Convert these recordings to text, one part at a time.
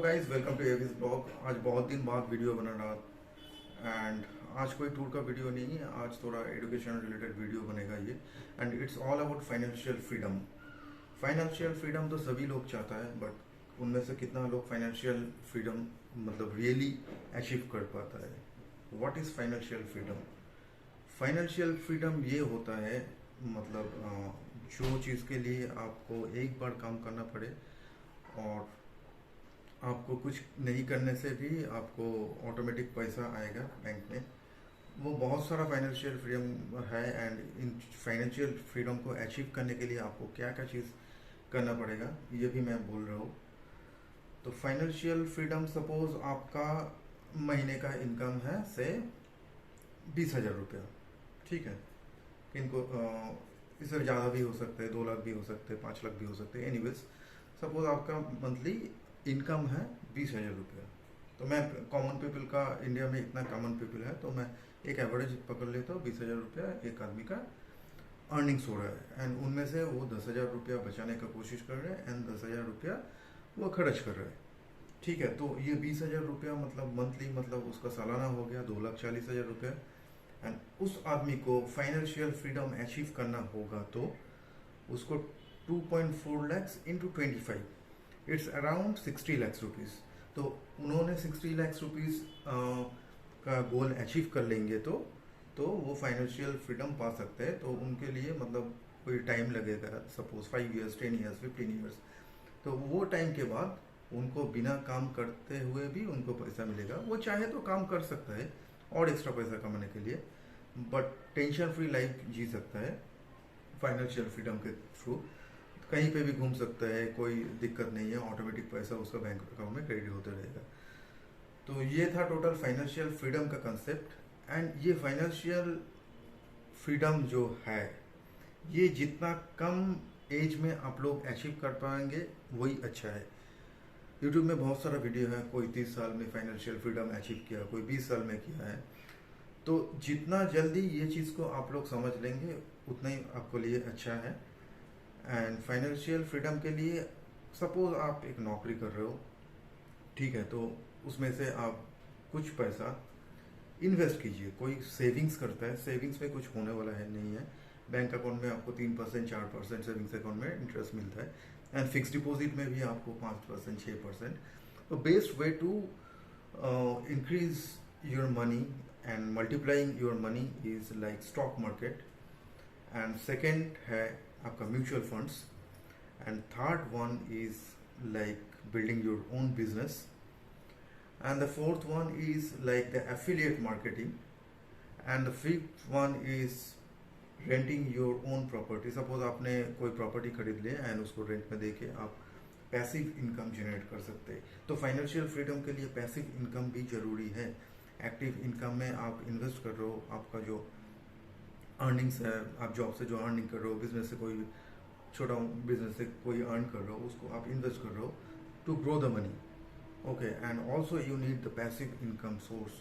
Guys, welcome to Avi's blog. आज बहुत दिन बाद वीडियो बना रहा एंड आज कोई टूर का वीडियो नहीं है, आज थोड़ा एजुकेशन रिलेटेड वीडियो बनेगा ये। And it's all about financial freedom. Financial freedom तो सभी लोग चाहता है, बट उनमें से कितना लोग फाइनेंशियल फ्रीडम मतलब रियली अचीव कर पाता है। What is financial freedom? Financial freedom ये होता है मतलब जो चीज़ के लिए आपको एक बार काम करना पड़े और आपको कुछ नहीं करने से भी आपको ऑटोमेटिक पैसा आएगा बैंक में। वो बहुत सारा फाइनेंशियल फ्रीडम है एंड इन फाइनेंशियल फ्रीडम को अचीव करने के लिए आपको क्या क्या चीज़ करना पड़ेगा ये भी मैं बोल रहा हूँ। तो फाइनेंशियल फ्रीडम, सपोज आपका महीने का इनकम है से 20,000 रुपया, ठीक है। इनको इससे ज़्यादा भी हो सकते हैं, 2 लाख भी हो सकते हैं, 5 लाख भी हो सकते हैं। एनीवेज सपोज आपका मंथली इनकम है 20,000 रुपया। तो मैं कॉमन पीपल का, इंडिया में इतना कॉमन पीपल है तो मैं एक एवरेज पकड़ लेता हूँ। 20,000 रुपया एक आदमी का अर्निंग्स हो रहा है एंड उनमें से वो 10,000 रुपया बचाने का कोशिश कर रहे हैं एंड 10,000 रुपया वो खर्च कर रहे हैं, ठीक है। तो ये 20,000 रुपया मतलब मंथली, मतलब उसका सालाना हो गया 2,40,000 रुपया। एंड उस आदमी को फाइनेंशियल फ्रीडम अचीव करना होगा तो उसको 2.4 lakhs into 25, it's around 60 lakhs rupees. तो उन्होंने 60 लैक्स रुपीज़ का गोल अचीव कर लेंगे तो वो फाइनेंशियल फ्रीडम पा सकते हैं। तो उनके लिए मतलब कोई टाइम लगेगा, सपोज 5 ईयर्स, 10 ईयर्स, 15 ईयर्स। तो वो टाइम के बाद उनको बिना काम करते हुए भी उनको पैसा मिलेगा। वो चाहे तो काम कर सकता है और एक्स्ट्रा पैसा कमाने के लिए, बट टेंशन फ्री लाइफ जी सकता है फाइनेंशियल फ्रीडम के थ्रू। कहीं पे भी घूम सकता है, कोई दिक्कत नहीं है, ऑटोमेटिक पैसा उसका बैंक अकाउंट में क्रेडिट होता रहेगा। तो ये था टोटल फाइनेंशियल फ्रीडम का कंसेप्ट। एंड ये फाइनेंशियल फ्रीडम जो है, ये जितना कम एज में आप लोग अचीव कर पाएंगे वही अच्छा है। यूट्यूब में बहुत सारा वीडियो है, कोई 30 साल में फाइनेंशियल फ्रीडम अचीव किया, कोई 20 साल में किया है। तो जितना जल्दी ये चीज़ को आप लोग समझ लेंगे उतना ही आपको लिए अच्छा है। एंड फाइनेंशियल फ्रीडम के लिए सपोज आप एक नौकरी कर रहे हो, ठीक है, तो उसमें से आप कुछ पैसा इन्वेस्ट कीजिए। कोई सेविंग्स करता है, सेविंग्स में कुछ होने वाला है नहीं है। बैंक अकाउंट में आपको 3%, 4% सेविंग्स अकाउंट में इंटरेस्ट मिलता है एंड फिक्स डिपॉजिट में भी आपको 5%, 6%। तो best way to increase your money and multiplying your money is like stock market. And second है आपका mutual funds. And third one is like building your own business. And the fourth one is like the affiliate marketing. And the fifth one is renting your own property. Suppose आपने कोई property खरीद लिया and उसको rent में देके आप passive income generate कर सकते हैं। तो फाइनेंशियल फ्रीडम के लिए पैसिव इनकम भी जरूरी है। एक्टिव इनकम में आप इन्वेस्ट कर रहे हो, आपका जो अर्निंग्स है, आप जॉब से जो अर्निंग कर रहे हो, बिजनेस से कोई छोटा बिजनेस से कोई अर्न कर रहे हो, उसको आप इन्वेस्ट कर रहे हो to grow the money. Okay, and also you need the passive income source.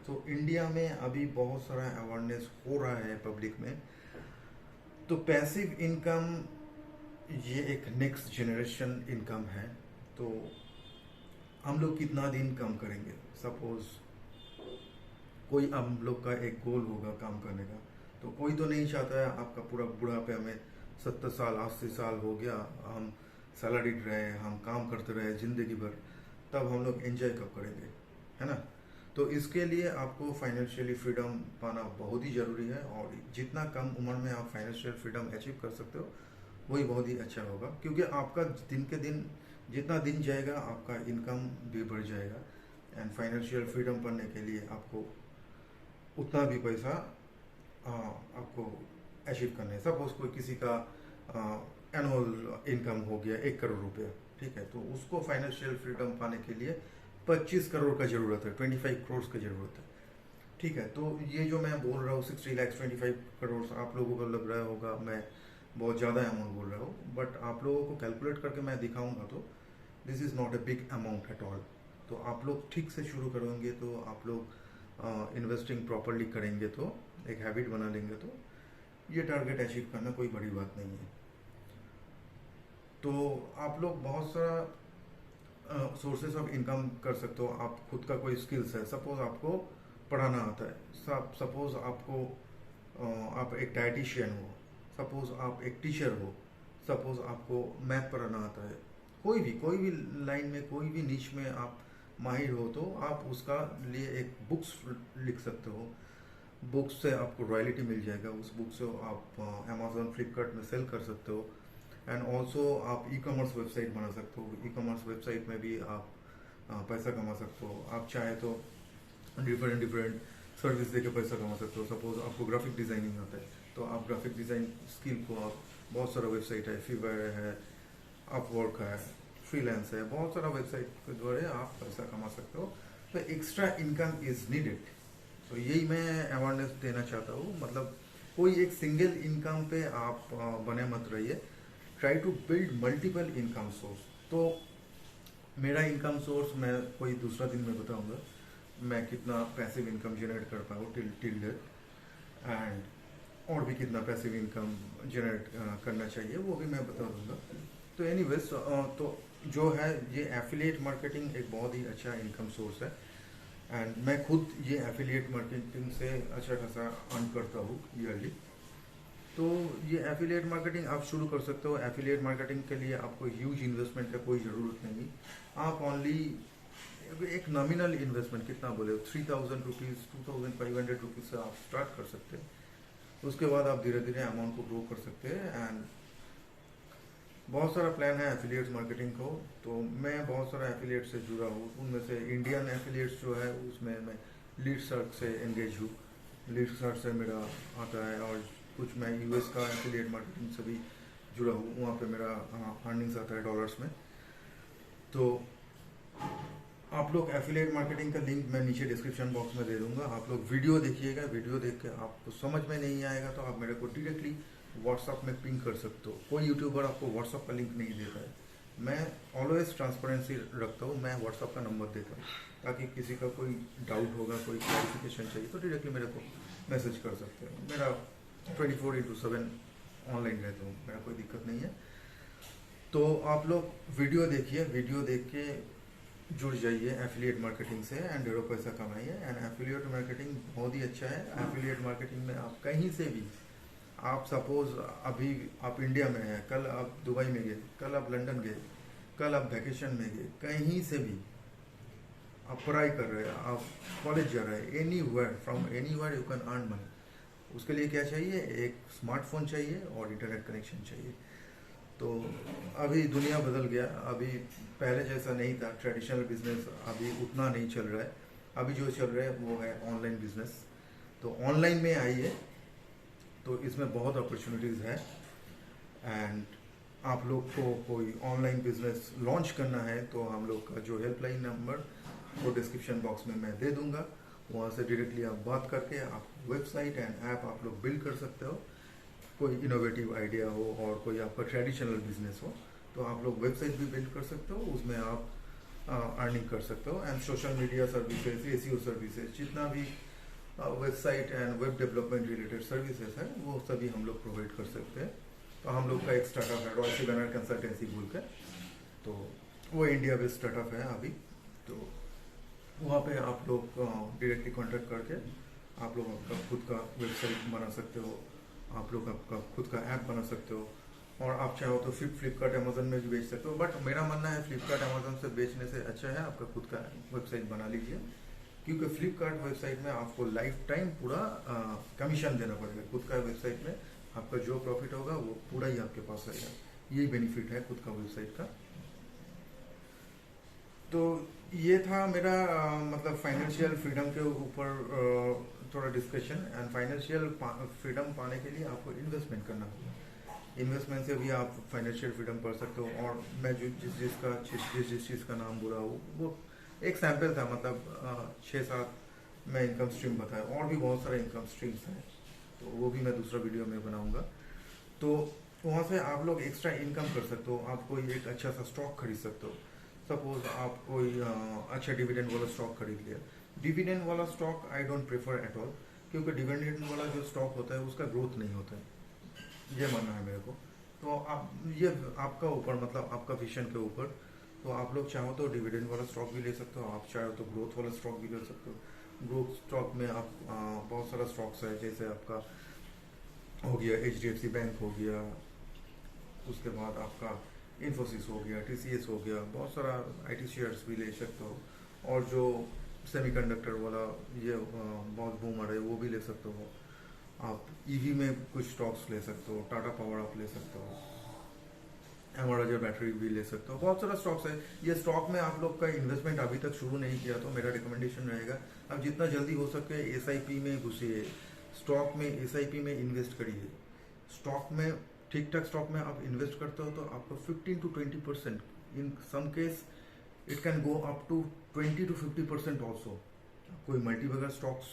तो इंडिया में अभी बहुत सारा अवेयरनेस हो रहा है पब्लिक में। तो पैसिव इनकम ये एक नेक्स्ट जनरेशन इनकम है। तो हम लोग कितना दिन काम करेंगे? सपोज कोई हम लोग का एक गोल होगा काम करने का, तो कोई तो नहीं चाहता है आपका पूरा बुढ़ापे में 70 साल, 80 साल हो गया, हम सैलरीड रहे, हम काम करते रहे जिंदगी भर, तब हम लोग एंजॉय कब करेंगे, है ना। तो इसके लिए आपको फाइनेंशियली फ्रीडम पाना बहुत ही ज़रूरी है। और जितना कम उम्र में आप फाइनेंशियल फ्रीडम अचीव कर सकते हो वही बहुत ही अच्छा होगा, क्योंकि आपका दिन के दिन जितना दिन जाएगा आपका इनकम भी बढ़ जाएगा। एंड फाइनेंशियल फ्रीडम पाने के लिए आपको उतना भी पैसा आपको अचीव करना है। सपोज कोई किसी का एनुअल इनकम हो गया 1 करोड़ रुपया, ठीक है, तो उसको फाइनेंशियल फ्रीडम पाने के लिए 25 करोड़ का जरूरत है, 25 करोड़ की जरूरत है, ठीक है। तो ये जो मैं बोल रहा हूँ 60 लैक्स 25 करोड़, आप लोगों को लग रहा होगा मैं बहुत ज़्यादा अमाउंट बोल रहा हूँ, बट आप लोगों को कैलकुलेट करके मैं दिखाऊंगा तो this is not a big amount at all. तो आप लोग ठीक से शुरू करेंगे, तो आप लोग इन्वेस्टिंग प्रॉपरली करेंगे, तो एक हैबिट बना लेंगे, तो ये टारगेट अचीव करना कोई बड़ी बात नहीं है। तो आप लोग बहुत सारा सोर्सेस ऑफ इनकम कर सकते हो। आप खुद का कोई स्किल्स है, सपोज आपको पढ़ाना आता है, सपोज आपको आप एक डाइटिशियन हो, सपोज आप एक टीचर हो, सपोज आपको मैथ पढ़ाना आता है, कोई भी लाइन में, कोई भी निश में आप माहिर हो, तो आप उसका लिए एक बुक्स लिख सकते हो। बुक्स से आपको रॉयल्टी मिल जाएगा, उस बुक से आप अमेजोन फ्लिपकार्ट में सेल कर सकते हो। एंड ऑल्सो आप ई कॉमर्स वेबसाइट बना सकते हो, ई कॉमर्स वेबसाइट में भी आप पैसा कमा सकते हो। आप चाहे तो डिफरेंट सर्विस देके पैसा कमा सकते हो। सपोज आपको ग्राफिक डिजाइनिंग आता है, तो आप ग्राफिक डिजाइन स्किल को आप, बहुत सारा वेबसाइट है, फीवर है, अपवर्क है, फ्रीलांस है, बहुत सारा वेबसाइट के द्वारा आप पैसा कमा सकते हो। तो एक्स्ट्रा इनकम इज नीडेड। तो यही मैं अवेयरनेस देना चाहता हूँ। मतलब कोई एक सिंगल इनकम पे आप बने मत रहिए, try to build multiple income source. तो मेरा इनकम सोर्स मैं कोई दूसरा दिन में बताऊंगा, मैं कितना पैसिव इनकम जनरेट कर पाऊँ टिल डेट, एंड और भी कितना पैसिव इनकम जनरेट करना चाहिए वो भी मैं बता दूंगा। तो एनीवेज, तो जो है ये एफिलिएट मार्केटिंग एक बहुत ही अच्छा इनकम सोर्स है, एंड मैं खुद ये एफिलिएट मार्केटिंग से अच्छा खासा अर्न करता हूँ ईयरली। तो ये एफिलिएट मार्केटिंग आप शुरू कर सकते हो। एफिलिएट मार्केटिंग के लिए आपको ह्यूज इन्वेस्टमेंट का कोई ज़रूरत नहीं। आप ओनली एक नॉमिनल इन्वेस्टमेंट, कितना बोले, 3000 रुपीज़ 2500 रुपीज़ से आप स्टार्ट कर सकते हैं। उसके बाद आप धीरे धीरे अमाउंट को ग्रो कर सकते हैं। एंड बहुत सारा प्लान है एफिलिएट्स मार्केटिंग को, तो मैं बहुत सारा एफिलिएट से जुड़ा हूँ। उनमें से इंडियन एफिलिएट्स जो है उसमें मैं लीड सर्च से एंगेज हूँ, लीड सर्च से मेरा आता है। और कुछ मैं यूएस का एफिलिएट मार्केटिंग से भी जुड़ा हूँ, वहाँ पे मेरा अर्निंग्स आता है डॉलर्स में। तो आप लोग एफिलिएट मार्केटिंग का लिंक मैं नीचे डिस्क्रिप्शन बॉक्स में दे दूंगा। आप लोग वीडियो देखिएगा, वीडियो देख के आपको समझ में नहीं आएगा तो आप मेरे को डायरेक्टली व्हाट्सअप में पिंग कर सकते हो। कोई यूट्यूबर आपको व्हाट्सअप का लिंक नहीं देता है। मैं ऑलवेज ट्रांसपेरेंसी रखता हूँ, मैं व्हाट्सअप का नंबर देता हूँ, ताकि किसी का कोई डाउट होगा, कोई क्लैरिफिकेशन चाहिए तो डायरेक्टली मेरे को मैसेज कर सकते हैं। मेरा 24/7 ऑनलाइन रहता हूँ, मेरा कोई दिक्कत नहीं है। तो आप लोग वीडियो देखिए, वीडियो देख के जुड़ जाइए एफिलिएट मार्केटिंग से एंड ढेरों पैसा कमाइए। एंड एफिलिएट मार्केटिंग बहुत ही अच्छा है। एफिलिएट मार्केटिंग में आप कहीं से भी, आप सपोज अभी आप इंडिया में हैं, कल आप दुबई में गए, कल आप लंदन गए, कल आप वैकेशन में गए, कहीं से भी आप पढ़ाई कर रहे हैं, आप कॉलेज जा रहे हैं, anywhere from anywhere you can earn money. उसके लिए क्या चाहिए, एक स्मार्टफोन चाहिए और इंटरनेट कनेक्शन चाहिए। तो अभी दुनिया बदल गया, अभी पहले जैसा नहीं था, ट्रेडिशनल बिजनेस अभी उतना नहीं चल रहा है। अभी जो चल रहा है वो है ऑनलाइन बिजनेस। तो ऑनलाइन में आइए, तो इसमें बहुत अपॉर्चुनिटीज़ है। एंड आप लोग को कोई ऑनलाइन बिजनेस लॉन्च करना है तो हम लोग का जो हेल्पलाइन नंबर वो डिस्क्रिप्शन बॉक्स में मैं दे दूंगा, वहाँ से डायरेक्टली आप बात करके आप वेबसाइट एंड ऐप आप लोग बिल्ड कर सकते हो। कोई इनोवेटिव आइडिया हो और कोई आपका ट्रेडिशनल बिजनेस हो तो आप लोग वेबसाइट भी बिल्ड कर सकते हो, उसमें आप अर्निंग कर सकते हो। And social media services, ACO services, जितना भी website and web development related services है वो सभी हम लोग प्रोवाइड कर सकते हैं। तो हम लोग का एक स्टार्टअप है रॉयसी बैनर कंसल्टेंसी बोल के, तो वो इंडिया बेस्ड स्टार्टअप है अभी। तो वहाँ पे आप लोग डायरेक्टली कॉन्टेक्ट करके आप लोग आपका खुद का वेबसाइट बना सकते हो, आप लोग आपका खुद का ऐप बना सकते हो। और आप चाहो तो फ्लिपकार्ट अमेजन में भी बेच सकते हो, बट मेरा मानना है फ्लिपकार्ट अमेजन से बेचने से अच्छा है आपका खुद का वेबसाइट बना लीजिए, क्योंकि फ्लिपकार्ट वेबसाइट में आपको लाइफ टाइम पूरा कमीशन देना पड़ेगा। खुद का वेबसाइट में आपका जो प्रॉफिट होगा वो पूरा ही आपके पास आएगा। यही बेनिफिट है खुद का वेबसाइट का। तो ये था मेरा मतलब फाइनेंशियल फ्रीडम के ऊपर थोड़ा डिस्कशन। एंड फाइनेंशियल फ्रीडम पाने के लिए आपको इन्वेस्टमेंट करना होगा। इन्वेस्टमेंट से भी आप फाइनेंशियल फ्रीडम पा सकते हो। और मैं जो जिस चीज़ का नाम बोला हूँ वो एक सैंपल था, मतलब 6-7 मैं इनकम स्ट्रीम बताया, और भी बहुत सारे इनकम स्ट्रीम्स हैं, तो वो भी मैं दूसरा वीडियो में बनाऊंगा। तो वहाँ से आप लोग एक्स्ट्रा इनकम कर सकते हो। आप कोई एक अच्छा सा स्टॉक खरीद सकते हो। सपोज आप कोई अच्छा डिविडेंड वाला स्टॉक खरीद लिया। डिविडेंड वाला stock I don't prefer at all, क्योंकि डिविडेंड वाला जो स्टॉक होता है उसका ग्रोथ नहीं होता है, ये मानना है मेरे को। तो आप ये आपका ऊपर, मतलब आपका विजन के ऊपर। तो आप लोग चाहो तो डिविडेंड वाला स्टॉक भी ले सकते हो, आप चाहो तो ग्रोथ वाला स्टॉक भी ले सकते हो। ग्रोथ स्टॉक में आप बहुत सारा स्टॉक्स है, जैसे आपका हो गया HDFC बैंक हो गया, उसके बाद आपका इन्फोसिस हो गया, TCS हो गया, बहुत सारा IT शेयर्स भी ले सकते हो। और जो सेमीकंडक्टर वाला ये बहुत बूम आ रहा है वो भी ले सकते हो। आप EV में कुछ स्टॉक्स ले सकते हो, टाटा पावर आप ले सकते हो, एमआरआर बैटरी भी ले सकते हो, बहुत सारा स्टॉक्स है। ये स्टॉक में आप लोग का इन्वेस्टमेंट अभी तक शुरू नहीं किया तो मेरा रिकमेंडेशन रहेगा आप जितना जल्दी हो सके SIP में घुसिए, स्टॉक में SIP में इन्वेस्ट करिए। स्टॉक में ठीक ठाक स्टॉक में आप इन्वेस्ट करते हो तो आपको 15 to 20%, in some case it can go up to 20 to 50% also. कोई मल्टीबैगर स्टॉक्स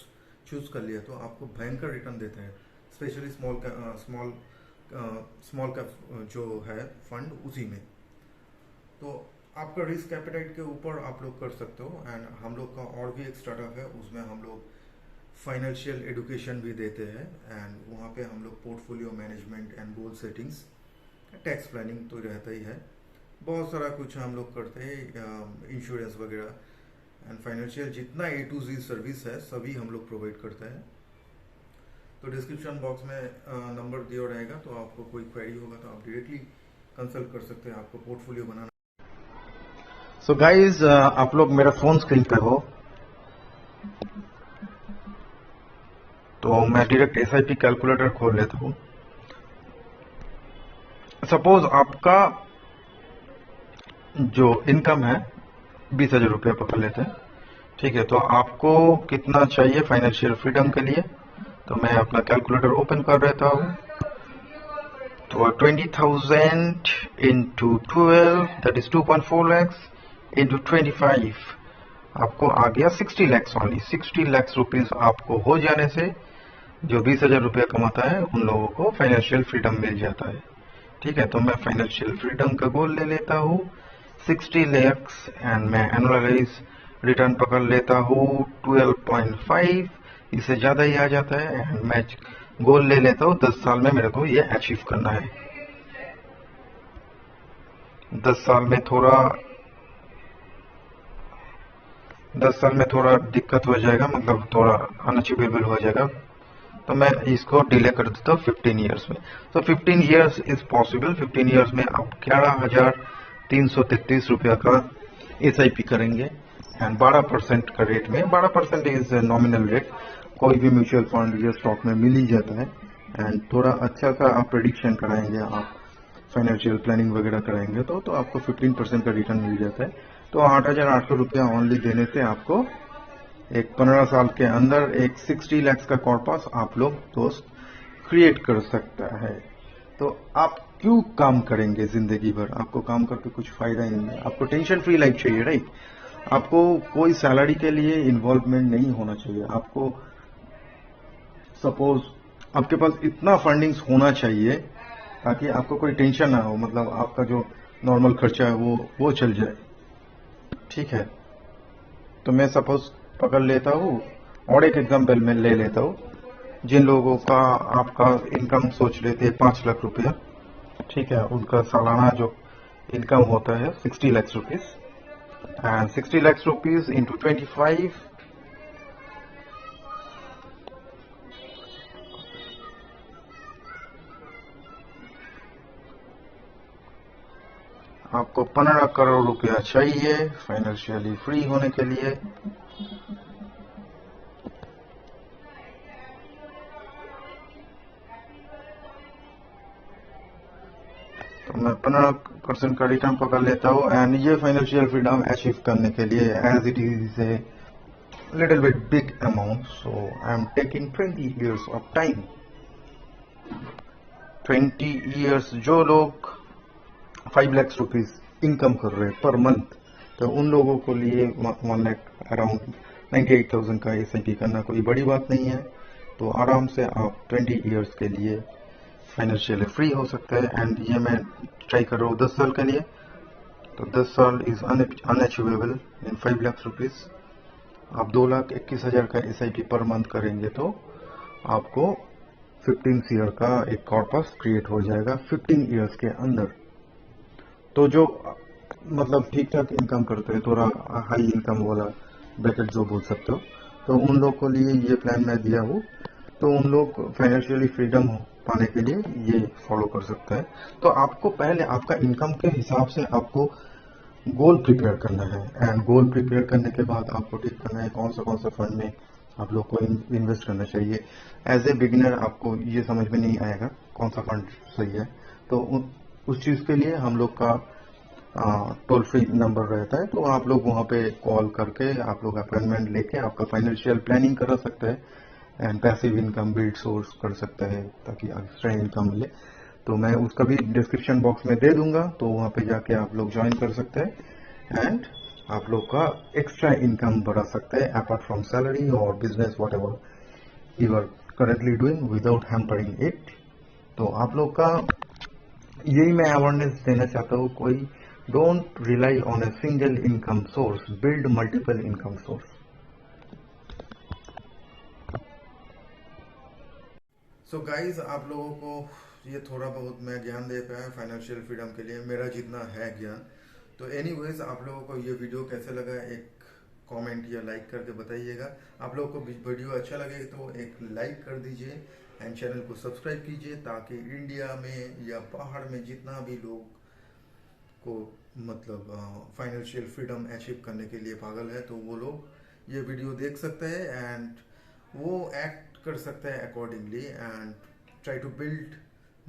चूज कर लिया तो आपको भयंकर रिटर्न देते हैं, स्पेशली स्मॉल कैप जो है फंड उसी में। तो आपका रिस्क एपेटाइट के ऊपर आप लोग कर सकते हो। एंड हम लोग का और भी एक स्टार्टअप है, उसमें हम लोग फाइनेंशियल एडुकेशन भी देते हैं। एंड वहाँ पे हम लोग portfolio management and goal settings, tax planning तो रहता ही है, बहुत सारा कुछ हम लोग करते हैं, इंश्योरेंस वगैरह एंड फाइनेंशियल जितना A to Z सर्विस है सभी हम लोग प्रोवाइड करते हैं। तो डिस्क्रिप्शन बॉक्स में नंबर दिया रहेगा, तो आपको कोई क्वेरी होगा तो आप डायरेक्टली कंसल्ट कर सकते हैं, आपको पोर्टफोलियो बनाना। सो गाइज, आप लोग मेरा फोन स्क्रीन पे हो तो मैं डायरेक्ट SIP कैलकुलेटर खोल लेता हूं। सपोज आपका जो इनकम है 20,000 रुपया पकड़ लेते हैं, ठीक है। तो आपको कितना चाहिए फाइनेंशियल फ्रीडम के लिए? तो मैं अपना कैलकुलेटर ओपन कर लेता हूं। तो 20,000 into 12 that is 2.4 lakhs into 25 आपको आ गया 60 lakhs ओनली। 60 lakhs रुपीज आपको हो जाने से जो 20,000 रुपया कमाता है उन लोगों को फाइनेंशियल फ्रीडम मिल जाता है, ठीक है। तो मैं फाइनेंशियल फ्रीडम का गोल ले लेता हूँ 60 lakhs एंड मैं एनुअलाइज रिटर्न पकड़ लेता हूँ 12.5, इससे ज्यादा ही आ जाता है। एंड मैं गोल ले लेता हूँ 10 साल में मेरे को ये अचीव करना है। 10 साल में थोड़ा दिक्कत हो जाएगा, मतलब थोड़ा अनअचीवेबल हो जाएगा, तो मैं इसको डिले कर देता हूँ 15 ईयर्स में। तो 15 ईयर्स इज पॉसिबल। 15 ईयर्स में आप 11,333 रुपया का SIP करेंगे एंड 12% का रेट में। 12% इज नॉमिनल रेट, कोई भी म्यूचुअल फंड या स्टॉक में मिल ही जाता है। एंड थोड़ा अच्छा सा आप प्रेडिक्शन कराएंगे, आप फाइनेंशियल प्लानिंग वगैरह कराएंगे तो आपको 15% का रिटर्न मिल जाता है। तो 8,800 रुपया ऑनली देने से आपको एक 15 साल के अंदर एक 60 lakhs का कॉर्पस आप लोग दोस्त क्रिएट कर सकता है। तो आप क्यों काम करेंगे जिंदगी भर? आपको काम करके कुछ फायदा ही नहीं है। आपको टेंशन फ्री लाइफ चाहिए, राइट? आपको कोई सैलरी के लिए इन्वॉल्वमेंट नहीं होना चाहिए। आपको सपोज आपके पास इतना फंडिंग्स होना चाहिए ताकि आपको कोई टेंशन ना हो, मतलब आपका जो नॉर्मल खर्चा है वो चल जाए, ठीक है। तो मैं सपोज पकड़ लेता हूँ और एक एग्जाम्पल में ले लेता हूँ, जिन लोगों का आपका इनकम सोच लेते हैं 5 लाख रुपया, ठीक है, उनका सालाना जो इनकम होता है 60 lakhs rupees and 60 lakhs rupees into 25 आपको 15 करोड़ रुपया चाहिए फाइनेंशियली फ्री होने के लिए। तो मैं 15% का रिटर्न पकड़ लेता हूँ एंड ये फाइनेंशियल फ्रीडम अचीव करने के लिए as it is a little bit big amount, so I am taking 20 years of time. 20 years जो लोग 5 lakhs रुपीज इनकम कर रहे हैं पर मंथ, तो उन लोगों को लिए 1 lakh अराउंड 98,000 का SIP करना कोई बड़ी बात नहीं है। तो आराम से आप 20 years के लिए फाइनेंशियली फ्री हो सकते हैं। एंड ये मैं ट्राई कर रहा हूँ 10 साल के लिए। तो 10 साल is unachievable in 5 lakhs rupees. आप 2,21,000 का SIP पर मंथ करेंगे तो आपको 15 ईयर का एक कॉर्पस क्रिएट हो जाएगा 15 ईयर्स के अंदर। तो जो मतलब ठीक ठाक इनकम करते हैं, थोड़ा हाई इनकम वाला ब्रैकेट जो बोल सकते हो, तो उन लोग के लिए ये प्लान मैं दिया हूँ। तो उन लोग फाइनेंशियली फ्रीडम पाने के लिए ये फॉलो कर सकते हैं। तो आपको पहले आपका इनकम के हिसाब से आपको गोल प्रिपेयर करना है, एंड गोल प्रिपेयर करने के बाद आपको ठीक करना है कौन सा फंड में आप लोग को इन्वेस्ट करना चाहिए। एज ए बिगिनर आपको ये समझ में नहीं आएगा कौन सा फंड सही है, तो उस चीज़ के लिए हम लोग का टोल फ्री नंबर रहता है, तो आप लोग वहाँ पे कॉल करके आप लोग अपॉइंटमेंट लेके आपका फाइनेंशियल प्लानिंग करा सकते हैं and passive income build source कर सकते हैं ताकि एक्स्ट्रा इनकम मिले। तो मैं उसका भी डिस्क्रिप्शन बॉक्स में दे दूंगा, तो वहाँ पे जाके आप लोग ज्वाइन कर सकते हैं एंड आप लोग का एक्स्ट्रा इनकम बढ़ा सकते हैं अपार्ट फ्रॉम सैलरी और business whatever you are currently doing without hampering it. तो आप लोग का यही मैं अवेयरनेस देना चाहता हूँ, कोई don't rely on a single income source, build multiple income source. So guys, आप लोगों को ये थोड़ा बहुत मैं ज्ञान दे पाया फाइनेंशियल फ्रीडम के लिए, मेरा जितना है ज्ञान। तो एनीवेज, आप लोगों को ये वीडियो कैसे लगा एक कमेंट या लाइक करके बताइएगा। आप लोगों को वीडियो अच्छा लगे तो एक लाइक कर दीजिए एंड चैनल को सब्सक्राइब कीजिए, ताकि इंडिया में या बाहर में जितना भी लोग को मतलब फाइनेंशियल फ्रीडम अचीव करने के लिए पागल है, तो वो लोग ये वीडियो देख सकते हैं एंड वो एक्ट कर सकते हैं accordingly and try to build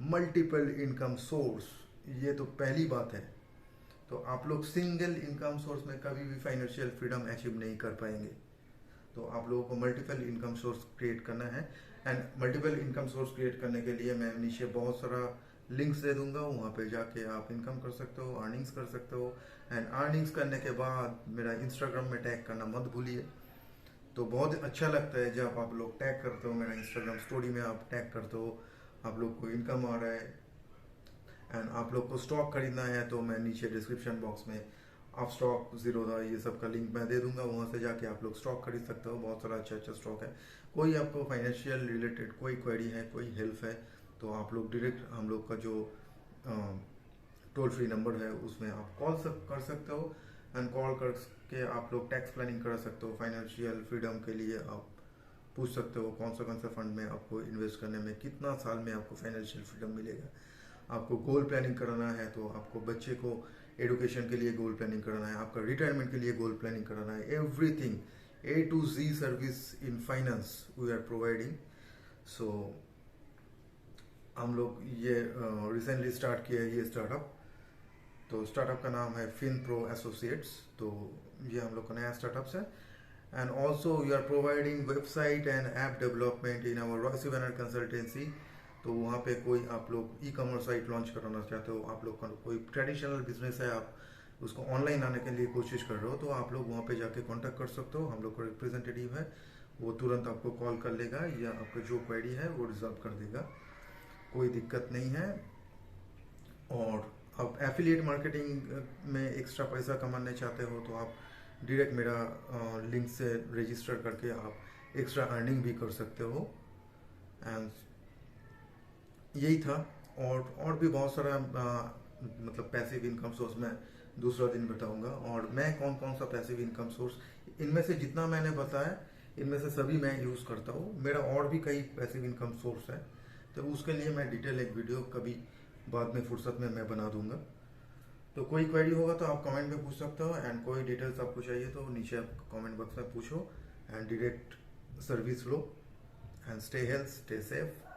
multiple income source. ये तो पहली बात है। तो आप लोग सिंगल इनकम सोर्स में कभी भी फाइनेंशियल फ्रीडम अचीव नहीं कर पाएंगे। तो आप लोगों को मल्टीपल इनकम सोर्स क्रिएट करना है and multiple income source create करने के लिए मैं नीचे बहुत सारा लिंक्स दे दूंगा, वहाँ पे जाके आप इनकम कर सकते हो, अर्निंग्स कर सकते हो एंड अर्निंग्स करने के बाद मेरा इंस्टाग्राम में टैग करना मत भूलिए। तो बहुत अच्छा लगता है जब आप लोग टैग करते हो, मेरा इंस्टाग्राम स्टोरी में आप टैग करते हो, आप लोग को इनकम आ रहा है एंड आप लोग को स्टॉक खरीदना है, तो मैं नीचे डिस्क्रिप्शन बॉक्स में आप स्टॉक जीरोधा ये सब का लिंक मैं दे दूंगा, वहाँ से जाके आप लोग स्टॉक खरीद सकते हो। बहुत सारा अच्छा अच्छा स्टॉक है। कोई आपको फाइनेंशियल रिलेटेड कोई क्वेरी है, कोई हेल्प है, तो आप लोग डायरेक्ट हम लोग का जो टोल फ्री नंबर है उसमें आप कॉल कर सकते हो एंड कॉल करके आप लोग टैक्स प्लानिंग कर सकते हो। फाइनेंशियल फ्रीडम के लिए आप पूछ सकते हो कौन सा फंड में आपको इन्वेस्ट करने में कितना साल में आपको फाइनेंशियल फ्रीडम मिलेगा। आपको गोल प्लानिंग कराना है तो आपको बच्चे को एजुकेशन के लिए गोल प्लानिंग कराना है, आपका रिटायरमेंट के लिए गोल प्लानिंग कराना है, everything A to Z service in finance we are providing. So हम लोग ये रिसेंटली स्टार्ट किया है ये स्टार्टअप। तो स्टार्टअप का नाम है FinPro Associates। तो ये हम लोग का नया स्टार्टअप है and also we are providing website and app development in our रॉयसी बैनर कंसल्टेंसी। तो वहाँ पे कोई आप लोग ई कॉमर्स साइट लॉन्च कराना चाहते हो, आप लोग का कोई ट्रेडिशनल बिजनेस है, आप उसको ऑनलाइन आने के लिए कोशिश कर रहे हो, तो आप लोग वहाँ पे जाके कांटेक्ट कर सकते हो। हम लोग का रिप्रेजेंटेटिव है, वो तुरंत आपको कॉल कर लेगा या आपका जो क्वेरी है वो रिजॉल्व कर देगा, कोई दिक्कत नहीं है। और अब एफिलिएट मार्केटिंग में एक्स्ट्रा पैसा कमाना चाहते हो तो आप डायरेक्ट मेरा लिंक से रजिस्टर करके आप एक्स्ट्रा अर्निंग भी कर सकते हो। एंड यही था। और भी बहुत सारा मतलब पैसिव इनकम सोर्स मैं दूसरा दिन बताऊंगा, और मैं कौन कौन सा पैसिव इनकम सोर्स इनमें से जितना मैंने बताया इनमें से सभी मैं यूज़ करता हूँ। मेरा और भी कई पैसिव इनकम सोर्स है, तो उसके लिए मैं डिटेल एक वीडियो कभी बाद में फुर्सत में मैं बना दूंगा। तो कोई क्वेरी होगा तो आप कमेंट में पूछ सकते हो एंड कोई डिटेल्स आपको चाहिए तो नीचे आप कमेंट बॉक्स में पूछो and direct service low and stay health, stay safe.